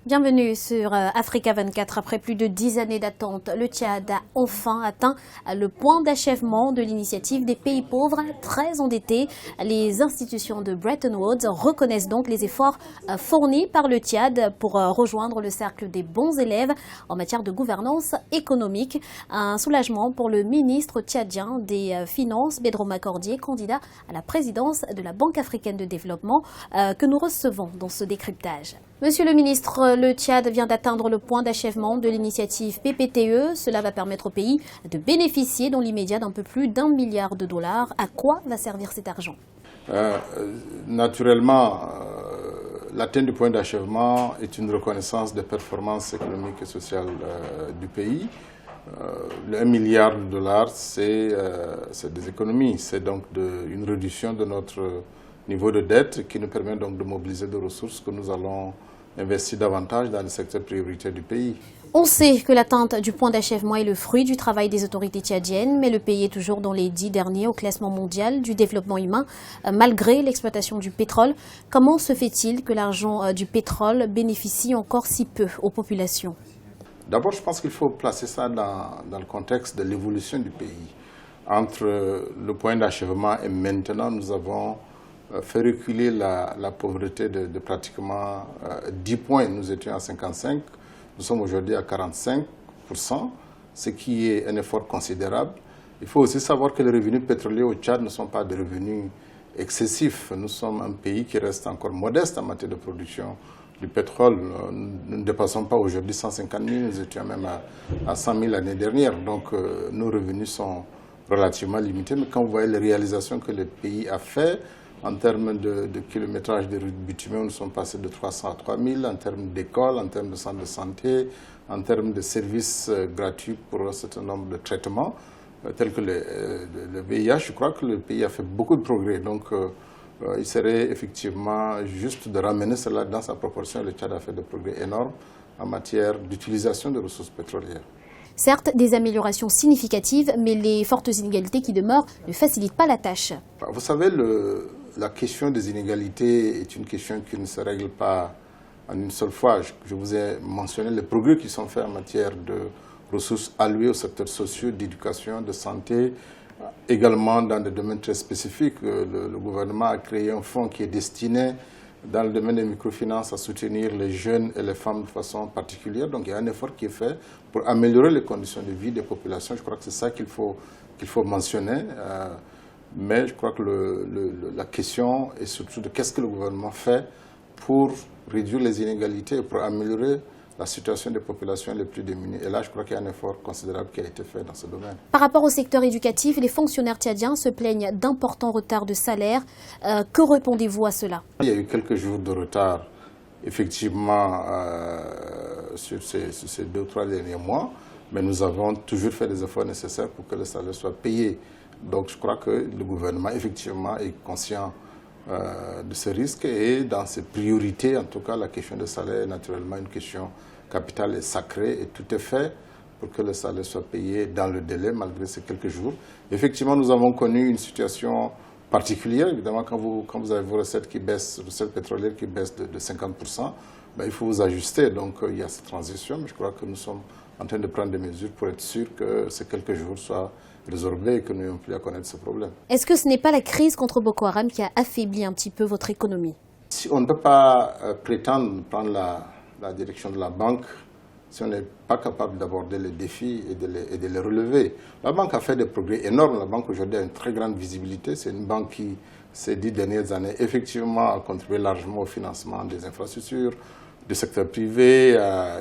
Bienvenue sur Africa 24. Après plus de 10 années d'attente, le Tchad a enfin atteint le point d'achèvement de l'initiative des pays pauvres très endettés. Les institutions de Bretton Woods reconnaissent donc les efforts fournis par le Tchad pour rejoindre le cercle des bons élèves en matière de gouvernance économique. Un soulagement pour le ministre tchadien des Finances, Bédro Makordié, candidat à la présidence de la Banque africaine de développement, que nous recevons dans ce décryptage. Monsieur le ministre, le Tchad vient d'atteindre le point d'achèvement de l'initiative PPTE. Cela va permettre au pays de bénéficier dans l'immédiat d'un peu plus d'1 milliard de dollars. À quoi va servir cet argent? Naturellement, l'atteinte du point d'achèvement est une reconnaissance des performances économiques et sociales du pays. Le 1 milliard de dollars, c'est des économies. C'est donc une réduction de notre niveau de dette qui nous permet donc de mobiliser des ressources que nous allons investir davantage dans les secteurs prioritaires du pays. On sait que l'atteinte du point d'achèvement est le fruit du travail des autorités tchadiennes, mais le pays est toujours dans les 10 derniers au classement mondial du développement humain, malgré l'exploitation du pétrole. Comment se fait-il que l'argent du pétrole bénéficie encore si peu aux populations? D'abord, je pense qu'il faut placer ça dans le contexte de l'évolution du pays. Entre le point d'achèvement et maintenant, nous avons fait reculer la pauvreté de pratiquement 10 points. Nous étions à 55, nous sommes aujourd'hui à 45%, ce qui est un effort considérable. Il faut aussi savoir que les revenus pétroliers au Tchad ne sont pas des revenus excessifs. Nous sommes un pays qui reste encore modeste en matière de production du pétrole. Nous ne dépassons pas aujourd'hui 150 000, nous étions même à 100 000 l'année dernière. Donc nos revenus sont relativement limités. Mais quand vous voyez les réalisations que le pays a fait, en termes de kilométrage de routes bitumées, nous sommes passés de 300 à 3000, en termes d'écoles, en termes de centres de santé, en termes de services gratuits pour un certain nombre de traitements, tels que le VIH. Je crois que le pays a fait beaucoup de progrès. Donc, il serait effectivement juste de ramener cela dans sa proportion. Le Tchad a fait des progrès énormes en matière d'utilisation des ressources pétrolières. Certes, des améliorations significatives, mais les fortes inégalités qui demeurent ne facilitent pas la tâche. Vous savez, la question des inégalités est une question qui ne se règle pas en une seule fois. Je vous ai mentionné les progrès qui sont faits en matière de ressources allouées aux secteurs sociaux, d'éducation, de santé, également dans des domaines très spécifiques. Le gouvernement a créé un fonds qui est destiné, dans le domaine des microfinances, à soutenir les jeunes et les femmes de façon particulière. Donc il y a un effort qui est fait pour améliorer les conditions de vie des populations. Je crois que c'est ça qu'il faut mentionner. Mais je crois que la question est surtout de qu'est-ce que le gouvernement fait pour réduire les inégalités et pour améliorer la situation des populations les plus démunies. Et là, je crois qu'il y a un effort considérable qui a été fait dans ce domaine. Par rapport au secteur éducatif, les fonctionnaires tchadiens se plaignent d'importants retards de salaire. Que répondez-vous à cela? Il y a eu quelques jours de retard, effectivement, sur ces 2 ou 3 derniers mois, mais nous avons toujours fait des efforts nécessaires pour que le salaire soit payé. Donc je crois que le gouvernement, effectivement, est conscient de ce risque et dans ses priorités, en tout cas, la question du salaire est naturellement une question capitale et sacrée et tout est fait pour que le salaire soit payé dans le délai, malgré ces quelques jours. Effectivement, nous avons connu une situation particulière. Évidemment, quand vous avez vos recettes qui baissent, recettes pétrolières qui baissent de 50%, ben, il faut vous ajuster. Donc il y a cette transition, mais je crois que nous sommes en train de prendre des mesures pour être sûr que ces quelques jours soient résorbés et que nous n'ayons plus à connaître ce problème. Est-ce que ce n'est pas la crise contre Boko Haram qui a affaibli un petit peu votre économie? Si on ne peut pas prétendre prendre la direction de la banque si on n'est pas capable d'aborder les défis et de les relever. La banque a fait des progrès énormes. La banque aujourd'hui a une très grande visibilité. C'est une banque qui, ces 10 dernières années, effectivement a contribué largement au financement des infrastructures, du secteur privé,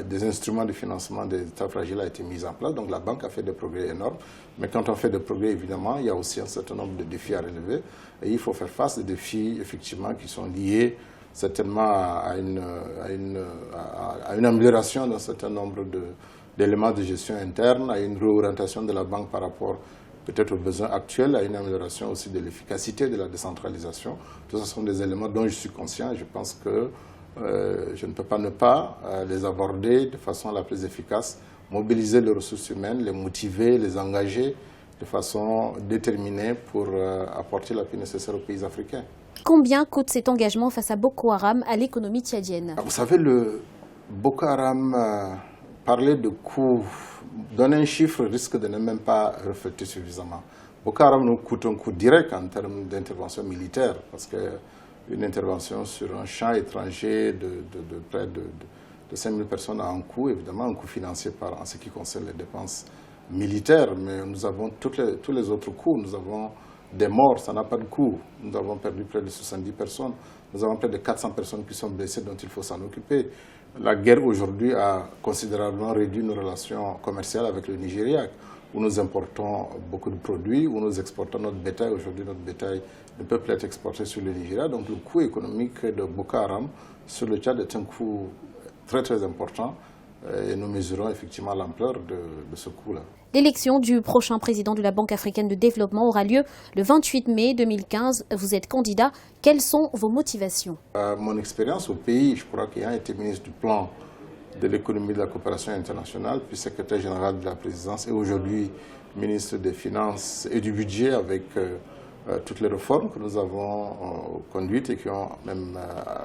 des instruments de financement des États fragiles a été mis en place. Donc la banque a fait des progrès énormes. Mais quand on fait des progrès, évidemment, il y a aussi un certain nombre de défis à relever. Et il faut faire face à des défis, effectivement, qui sont liés certainement à une amélioration d'un certain nombre d'éléments de gestion interne, à une réorientation de la banque par rapport peut-être aux besoins actuels, à une amélioration aussi de l'efficacité de la décentralisation. Tout ça sont des éléments dont je suis conscient et je pense que je ne peux pas ne pas les aborder de façon la plus efficace, mobiliser les ressources humaines, les motiver, les engager de façon déterminée pour apporter l'appui nécessaire aux pays africains. Combien coûte cet engagement face à Boko Haram à l'économie tchadienne? Vous savez, Boko Haram, parler de coût, donner un chiffre risque de ne même pas refléter suffisamment. Boko Haram nous coûte un coût direct en termes d'intervention militaire, parce qu'une intervention sur un champ étranger de près de 5 000 personnes a un coût, évidemment un coût financier en ce qui concerne les dépenses militaires, mais nous avons tous les autres coûts. Nous avons des morts, ça n'a pas de coût. Nous avons perdu près de 70 personnes. Nous avons près de 400 personnes qui sont blessées dont il faut s'en occuper. La guerre aujourd'hui a considérablement réduit nos relations commerciales avec le Nigeria, où nous importons beaucoup de produits, où nous exportons notre bétail. Aujourd'hui, notre bétail ne peut plus être exporté sur le Nigeria. Donc le coût économique de Boko Haram sur le Tchad est un coût très très important. Et nous mesurons effectivement l'ampleur de ce coût-là. L'élection du prochain président de la Banque africaine de développement aura lieu le 28 mai 2015. Vous êtes candidat. Quelles sont vos motivations? Mon expérience au pays, je crois qu'ayant été ministre du plan de l'économie et de la coopération internationale, puis secrétaire général de la présidence et aujourd'hui ministre des Finances et du budget avec toutes les réformes que nous avons conduites et qui ont même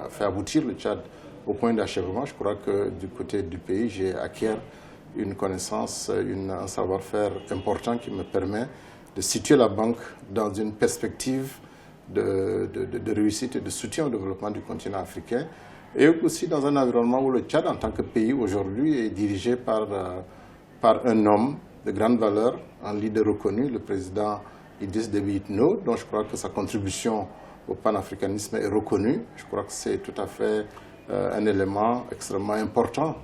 fait aboutir le Tchad au point d'achèvement, je crois que du côté du pays, j'ai acquis une connaissance, un savoir-faire important qui me permet de situer la banque dans une perspective de réussite et de soutien au développement du continent africain et aussi dans un environnement où le Tchad, en tant que pays aujourd'hui, est dirigé par un homme de grande valeur, un leader reconnu, le président Idriss Déby Itno, dont je crois que sa contribution au panafricanisme est reconnue. Je crois que c'est tout à fait un élément extrêmement important.